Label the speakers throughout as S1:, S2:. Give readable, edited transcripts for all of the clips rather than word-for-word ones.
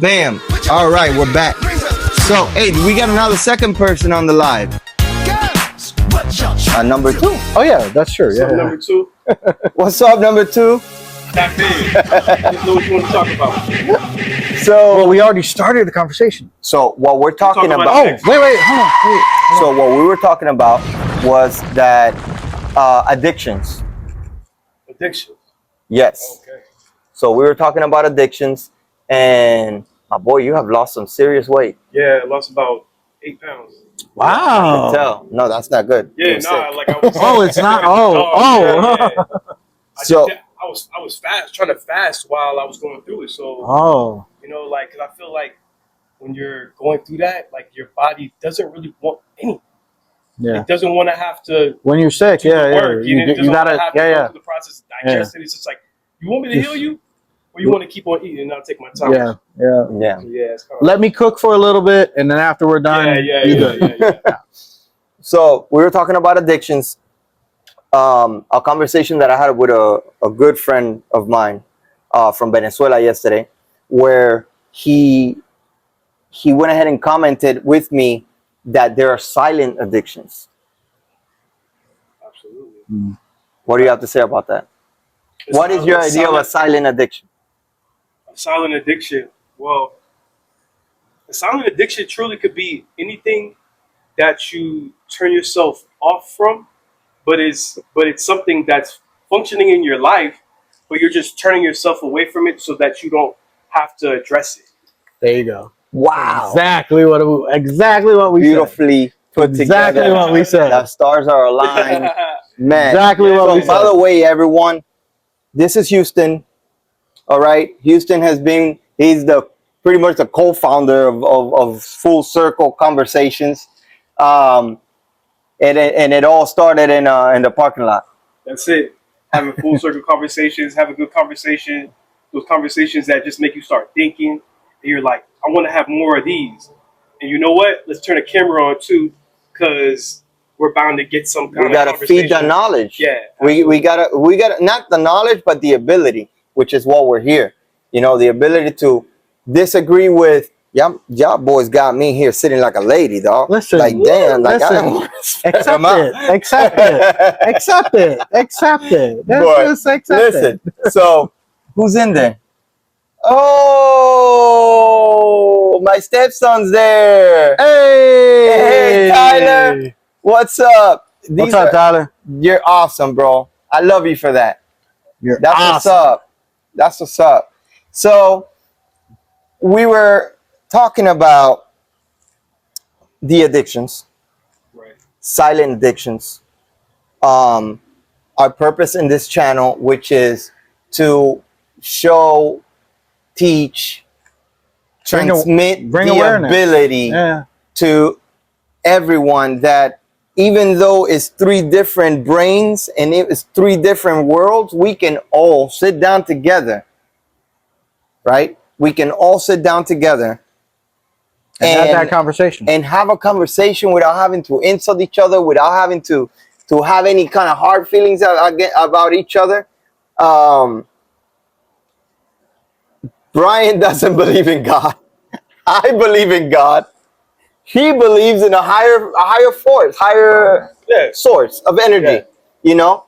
S1: Bam. All right, we're back. So, hey, we got another second person on the live. Number 2.
S2: Oh yeah, that's true.
S3: So
S2: Yeah.
S3: number 2.
S1: What's up, number 2?
S3: That big. Just know what you want to talk about.
S2: Well, we already started the conversation.
S1: So what we're talking
S3: Talk about
S1: about.
S3: sex.
S2: Wait, hold on.
S1: So what we were talking about was that addictions.
S3: Addiction.
S1: Yes.
S3: Okay.
S1: So we were talking about addictions, and my boy, you have lost some serious weight.
S3: Yeah, I lost about 8 pounds.
S1: I
S2: Wow.
S1: can tell. No, that's not good.
S3: Yeah,
S1: You're
S3: nah,
S1: sick.
S3: like I was.
S2: Oh, it's not.
S1: So
S3: I was fast, trying to fast while I was going through it. So
S2: Oh.
S3: you know, like, 'cause I feel like when you're going through that, like your body doesn't really want anything.
S2: Yeah.
S3: It doesn't want to have to
S2: When you're sick,
S3: do the work.
S2: You
S3: doesn't
S2: gotta.
S3: want to have to go through the process of digesting. It's just like, you want me to heal you, or you want to keep on eating and I'll take my time.
S2: Yeah.
S1: yeah.
S3: So, yeah, it's kind of
S2: Let me cook for a little bit, and then after we're done, you good.
S3: yeah.
S1: So we were talking about addictions. A conversation that I had with a good friend of mine from Venezuela yesterday, where he went ahead and commented with me that there are silent addictions.
S3: Absolutely.
S1: What do you have to say about that? What is your idea of a silent addiction?
S3: A silent addiction? Well, a silent addiction truly could be anything that you turn yourself off from, but it's something that's functioning in your life, but you're just turning yourself away from it so that you don't have to address it.
S2: There you go.
S1: Wow.
S2: Exactly what we said.
S1: Beautifully put
S2: Exactly
S1: together.
S2: what we said.
S1: The stars are aligned. Man.
S2: Exactly what
S1: So,
S2: we
S1: by
S2: said.
S1: the way, everyone, this is Houston. All right. Houston he's pretty much the co-founder of Full Circle Conversations. And it all started in the parking lot.
S3: That's it. Having full circle conversations, have a good conversation, those conversations that just make you start thinking. And you're like, I want to have more of these. And you know what? Let's turn the camera on too, because we're bound to get some kind
S1: We
S3: of
S1: gotta
S3: conversation.
S1: feed the knowledge.
S3: Yeah.
S1: We gotta not the knowledge, but the ability, which is what we're here. You know, the ability to disagree with. Y'all boys got me here sitting like a lady, dog.
S2: Listen,
S1: like damn, like
S2: listen.
S1: I don't
S2: Accept
S1: them out.
S2: it. Accept it. Accept it. Accept it.
S1: But
S2: Just accept
S1: listen,
S2: it.
S1: so who's in there? Oh, my stepson's there. Hey, Tyler. What's up?
S2: What's up, Tyler?
S1: You're awesome, bro. I love you for that. That's
S2: awesome.
S1: what's up. That's what's up. So we were talking about the addictions,
S3: Right.
S1: silent addictions. Our purpose in this channel, which is to show, teach, transmit
S2: bring
S1: the
S2: awareness.
S1: ability to everyone that even though it's 3 different brains and it's 3 different worlds, we can all sit down together, right? We can all sit down together
S2: and have that conversation.
S1: And have a conversation without having to insult each other, without having to have any kind of hard feelings about each other. Brian doesn't believe in God. I believe in God. He believes in a higher force, source of energy.
S3: Yeah.
S1: You know,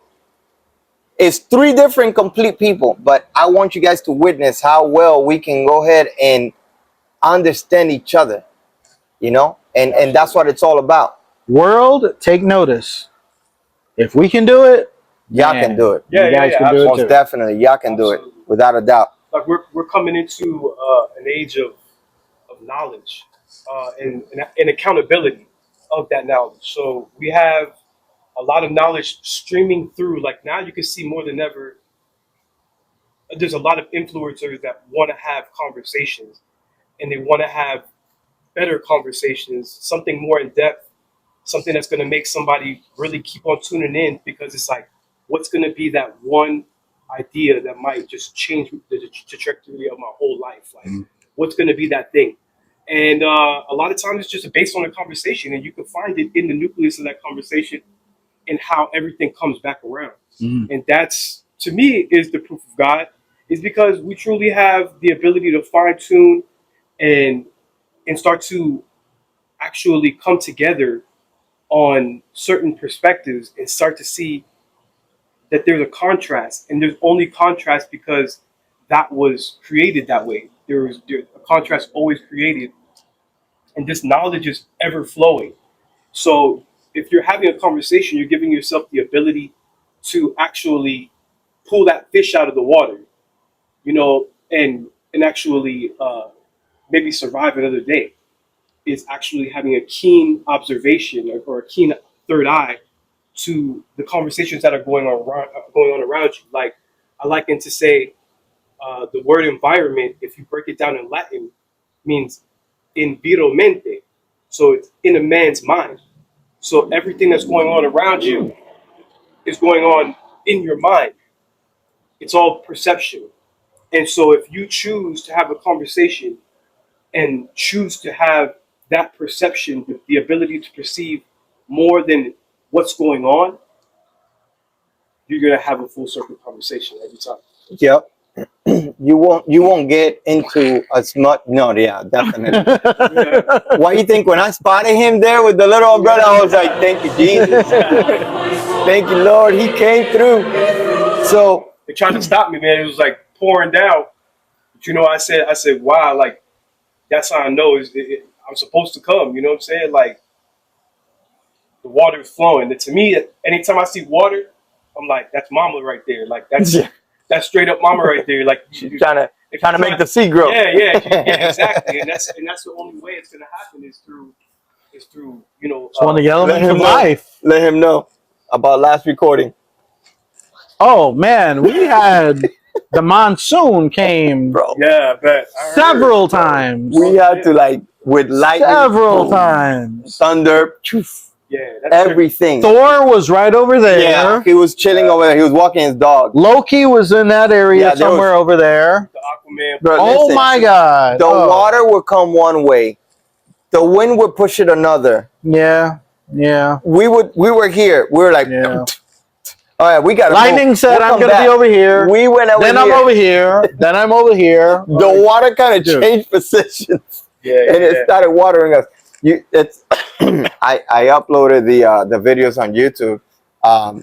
S1: it's 3 different complete people, but I want you guys to witness how well we can go ahead and understand each other. You know, and that's what it's all about.
S2: World, take notice. If we can do it,
S1: Y'all can do it.
S3: Yeah,
S2: you guys can do it
S1: Most
S2: too.
S1: definitely, y'all can do it without a doubt.
S3: Like we're coming into an age of knowledge and accountability of that knowledge. So we have a lot of knowledge streaming through. Like now, you can see more than ever. There's a lot of influencers that want to have conversations, and they want to have better conversations, something more in depth, something that's going to make somebody really keep on tuning in, because it's like, what's going to be that one idea that might just change the trajectory of my whole life? Like, what's going to be that thing? And a lot of times it's just based on a conversation, and you can find it in the nucleus of that conversation and how everything comes back around. And that's, to me, is the proof of God, is because we truly have the ability to fine tune and start to actually come together on certain perspectives and start to see that there's a contrast, and there's only contrast because that was created that way. There a contrast always created, and this knowledge is ever flowing. So if you're having a conversation, you're giving yourself the ability to actually pull that fish out of the water, and actually maybe survive another day. Is actually having a keen observation, or a keen third eye to the conversations that are going on around you. Like I liken to say, the word environment, if you break it down in Latin, means in viro mente. So it's in a man's mind. So everything that's going on around you is going on in your mind. It's all perception. And so if you choose to have a conversation and choose to have that perception, the ability to perceive more than what's going on, you're gonna have a full circle conversation every time.
S1: Yep. You won't get into as much. No, yeah, definitely. Why you think when I spotted him there with the little umbrella, I was like, thank you, Jesus. Thank you, Lord. He came through. So
S3: They tried to stop me, man. It was like pouring down. But I said, wow, like that's how I know I'm supposed to come. You know what I'm saying? Like the water is flowing. And to me, anytime I see water, I'm like, that's mama right there. Like that's straight up mama right there. Like
S1: she's trying to make the seed grow.
S3: Yeah, exactly. And that's the only way it's gonna happen is through
S2: It's one of the elements of
S1: know.
S2: life.
S1: Let him know about last recording.
S2: Oh man, we had the monsoon came
S1: Bro.
S3: Yeah, I bet.
S2: several times.
S1: We had to like with lightning,
S2: Several
S1: boom,
S2: times.
S1: thunder,
S3: Yeah, that's
S1: everything.
S2: Thor was right over there.
S1: Yeah, he was chilling over there. He was walking his dog.
S2: Loki was in that area
S1: Yeah, there
S2: somewhere over there.
S3: the Aquaman.
S1: Bro,
S2: Oh
S1: listen,
S2: my God.
S1: the
S2: Oh.
S1: water would come one way, the wind would push it another.
S2: Yeah.
S1: We were here. We were like,
S2: Yeah.
S1: all right, we got
S2: Lightning said,
S1: We'll
S2: I'm
S1: come
S2: going to
S1: back.
S2: be over here.
S1: We went over
S2: Then
S1: here.
S2: I'm over here. Then I'm over here.
S1: The water kind of
S2: Dude.
S1: changed positions,
S3: Yeah,
S1: and it started watering us. It's I uploaded the videos on YouTube.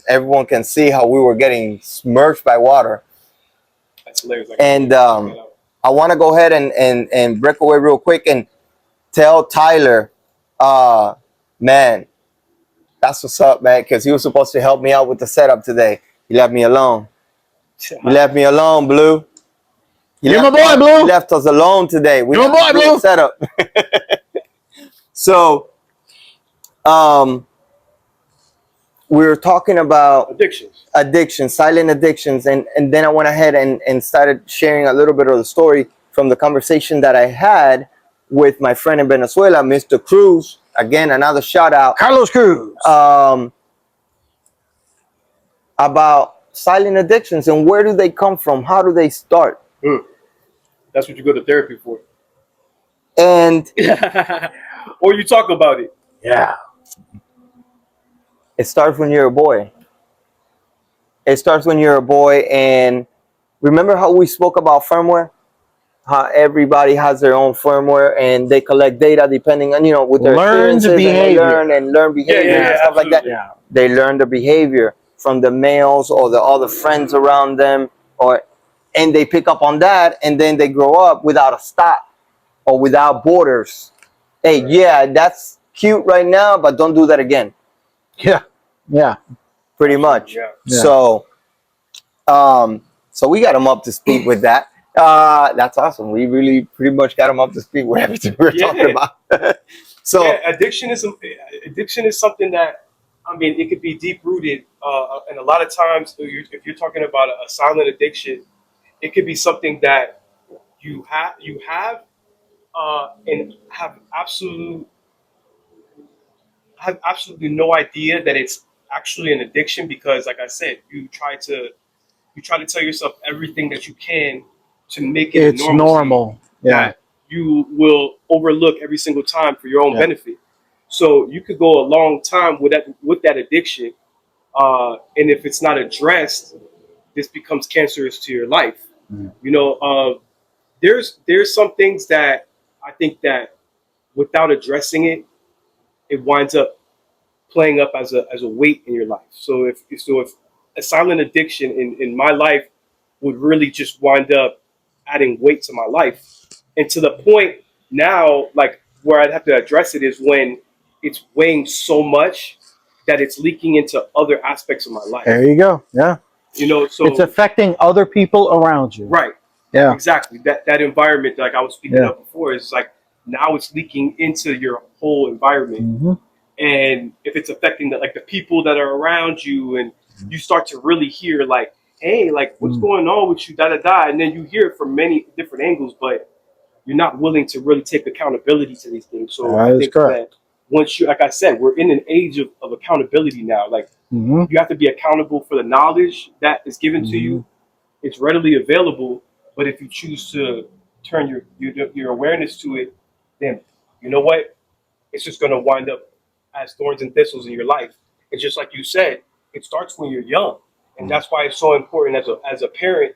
S1: Everyone can see how we were getting submerged by water.
S3: That's hilarious.
S1: And I want to go ahead and break away real quick and tell Tyler, man, that's what's up, man, because he was supposed to help me out with the setup today. He left me alone. You left me alone, Blue.
S2: You're my boy, Blue.
S1: You left us alone today. We
S2: You're my
S1: had to
S2: boy,
S1: do a
S2: Blue.
S1: setup. So, we were talking about
S3: addictions.
S1: silent addictions, and then I went ahead and started sharing a little bit of the story from the conversation that I had with my friend in Venezuela, Mr. Cruz. Again, another shout out.
S2: Carlos Cruz.
S1: About silent addictions and where do they come from? How do they start?
S3: That's what you go to therapy for.
S1: And
S3: or you talk about it.
S2: Yeah.
S1: it starts when you're a boy. It starts when you're a boy. And remember how we spoke about firmware? How everybody has their own firmware and they collect data depending on, with their
S2: Learned
S1: experiences,
S2: behavior.
S1: and they learn behavior and stuff like that.
S2: Yeah.
S1: They learn the behavior from the males or the other friends around them, and they pick up on that, and then they grow up without a stop or without borders. Hey, yeah, that's cute right now, but don't do that again.
S2: Yeah.
S1: Pretty much.
S3: Yeah.
S1: So, so we got them up to speed with that. That's awesome. We really pretty much got them up to speed with everything we're talking about. So
S3: addiction is something that, I mean, it could be deep rooted, and a lot of times if you're talking about a silent addiction, it could be something that you have and have absolutely no idea that it's actually an addiction, because like I said, you try to tell yourself everything that you can to make it
S2: It's normal. Yeah.
S3: that you will overlook every single time for your own benefit. So you could go a long time with that addiction, and if it's not addressed, this becomes cancerous to your life. There's some things that I think that without addressing it, it winds up playing up as a weight in your life. So if a silent addiction in my life would really just wind up adding weight to my life, and to the point now, like where I'd have to address it is when it's weighing so much that it's leaking into other aspects of my life.
S2: There you go. Yeah.
S3: You know,
S2: It's
S3: so
S2: affecting other people around you.
S3: right,
S2: Yeah.
S3: exactly. That environment, like I was speaking
S2: Yeah.
S3: of before, is like now it's leaking into your whole environment.
S2: Hmm.
S3: And if it's affecting the people that are around you, and you start to really hear like, hey, like what's going on with you, da da da, and then you hear it from many different angles, but you're not willing to really take accountability to these things. So
S2: That
S3: I
S2: is
S3: think
S2: correct.
S3: that once you, like I said, we're in an age of accountability now. Like
S2: Hmm.
S3: you have to be accountable for the knowledge that is given to
S2: Hmm.
S3: you. It's readily available, but if you choose to turn your awareness to it, then you know what? It's just going to wind up as thorns and thistles in your life. And just like you said, it starts when you're young, and that's why it's so important as a parent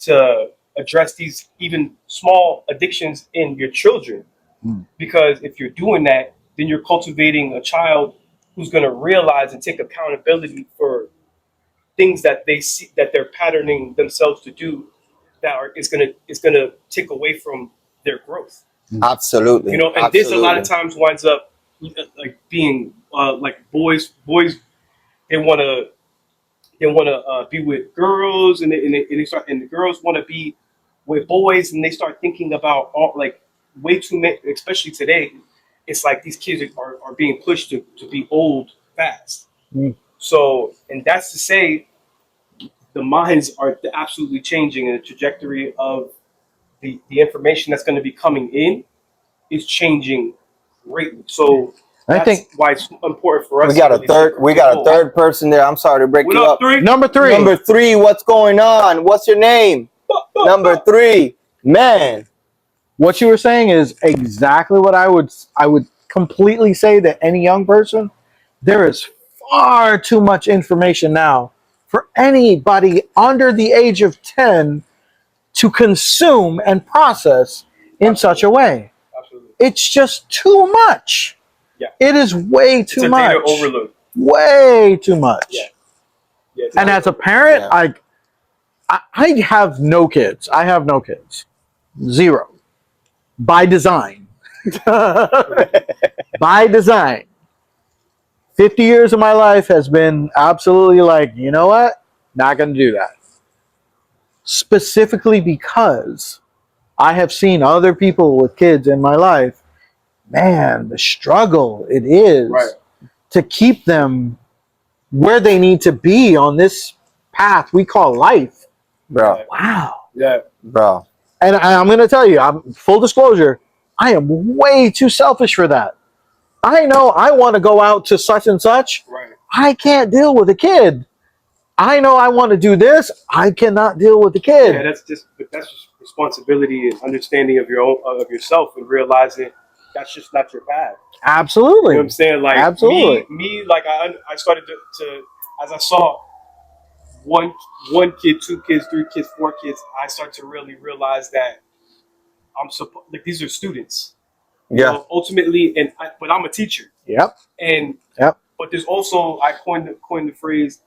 S3: to address these even small addictions in your children.
S2: Mm.
S3: Because if you're doing that, then you're cultivating a child who's going to realize and take accountability for things that they see that they're patterning themselves to do that are is gonna take away from their growth.
S1: Absolutely.
S3: You know, and this a lot of
S1: Absolutely.
S3: times winds up like being like boys they want to be with girls, and they start, and the girls want to be with boys, and they start thinking about all like way too many, especially today. It's like these kids are being pushed to be old fast.
S2: Mm.
S3: So, and that's to say the minds are absolutely changing, and the trajectory of the information that's going to be coming in is changing greatly. So
S2: I
S3: that's
S2: think
S3: why it's important for
S1: We
S3: us to
S1: got a
S3: really take,
S1: third. We
S3: take
S1: got a
S3: hold.
S1: third person there. I'm sorry to break
S3: What
S1: you
S3: up,
S1: up.
S3: three?
S2: number three.
S1: Number 3. What's going on? What's your name? Number 3. Man.
S2: What you were saying is exactly what I would completely say to any young person. There is far too much information now for anybody under the age of 10 to consume and process in such a
S3: Absolutely.
S2: way.
S3: Absolutely.
S2: It's just too much.
S3: Yeah.
S2: It is way
S3: It's
S2: too
S3: a
S2: much.
S3: data overload.
S2: Way too much.
S3: Yeah. Yeah. It's
S2: And
S3: data
S2: as a
S3: overload.
S2: parent,
S1: Yeah.
S2: I have no kids. I have no kids. Zero. By design. By design. 50 years of my life has been absolutely like, you know what? Not going to do that. Specifically because I have seen other people with kids in my life. Man, the struggle it is
S3: Right.
S2: to keep them where they need to be on this path we call life.
S1: Bro.
S2: Wow.
S3: Yeah.
S1: Bro.
S2: And I'm going to tell you, full disclosure, I am way too selfish for that. I know I want to go out to such and such.
S3: Right.
S2: I can't deal with a kid. I know I want to do this. I cannot deal with the kid.
S3: Yeah. That's just responsibility and understanding of your own of yourself, and realizing that's just not your path.
S2: Absolutely.
S3: You know what I'm saying? Like
S2: Absolutely.
S3: me, like I started to as I saw one kid, two kids, three kids, four kids, I start to really realize that I'm supposed like these are students. You
S1: Yeah.
S3: know, ultimately, but I'm a teacher,
S2: Yep.
S3: and
S2: Yep.
S3: but there's also I coined the phrase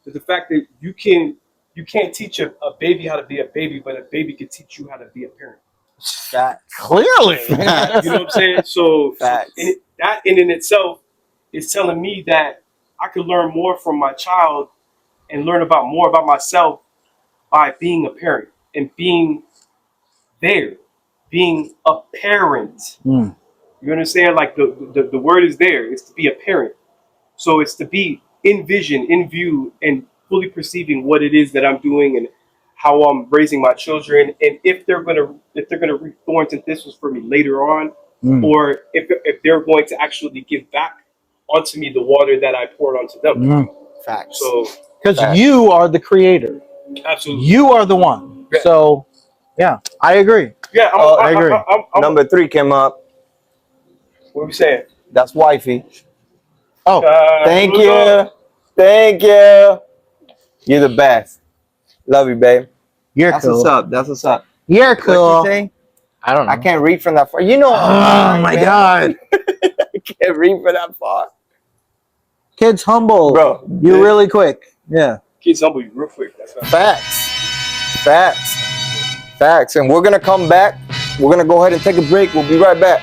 S3: that the fact that you can't teach a baby how to be a baby, but a baby can teach you how to be a parent.
S1: Facts.
S2: Clearly.
S1: Facts.
S3: You know what I'm saying? So
S1: Facts.
S3: that in itself is telling me that I could learn more from my child and learn about more about myself by being a parent and being there, being a parent.
S2: Mm.
S3: You understand? Like the word is there. It's to be a parent. So it's to be in vision, in view, and fully perceiving what it is that I'm doing and how I'm raising my children, and if they're gonna reap thorns and thistles for me later on,
S2: Mm.
S3: or if they're going to actually give back onto me the water that I poured onto them.
S2: Mm.
S1: Facts.
S3: So
S2: Because
S1: Facts.
S2: you are the creator.
S3: absolutely,
S2: You are the one.
S3: Yeah.
S2: So, yeah, I agree.
S3: yeah.
S2: I agree.
S1: Number 3 came up.
S3: What are we saying?
S1: That's wifey.
S2: Oh,
S1: Thank
S3: what's up?
S1: you. Thank you. You're the best. Love you, babe.
S2: you're
S1: That's
S2: cool.
S1: what's up. That's what's up.
S2: You're
S1: What you
S2: cool.
S1: say?
S2: I don't know.
S1: I can't read from that far. You know,
S2: Oh my God.
S1: I can't read from that far,
S2: Kids humble
S1: bro.
S2: you really quick. Yeah.
S3: Kids humble you real quick. That's not
S1: Facts, and we're gonna come back. We're gonna go ahead and take a break. We'll be right back.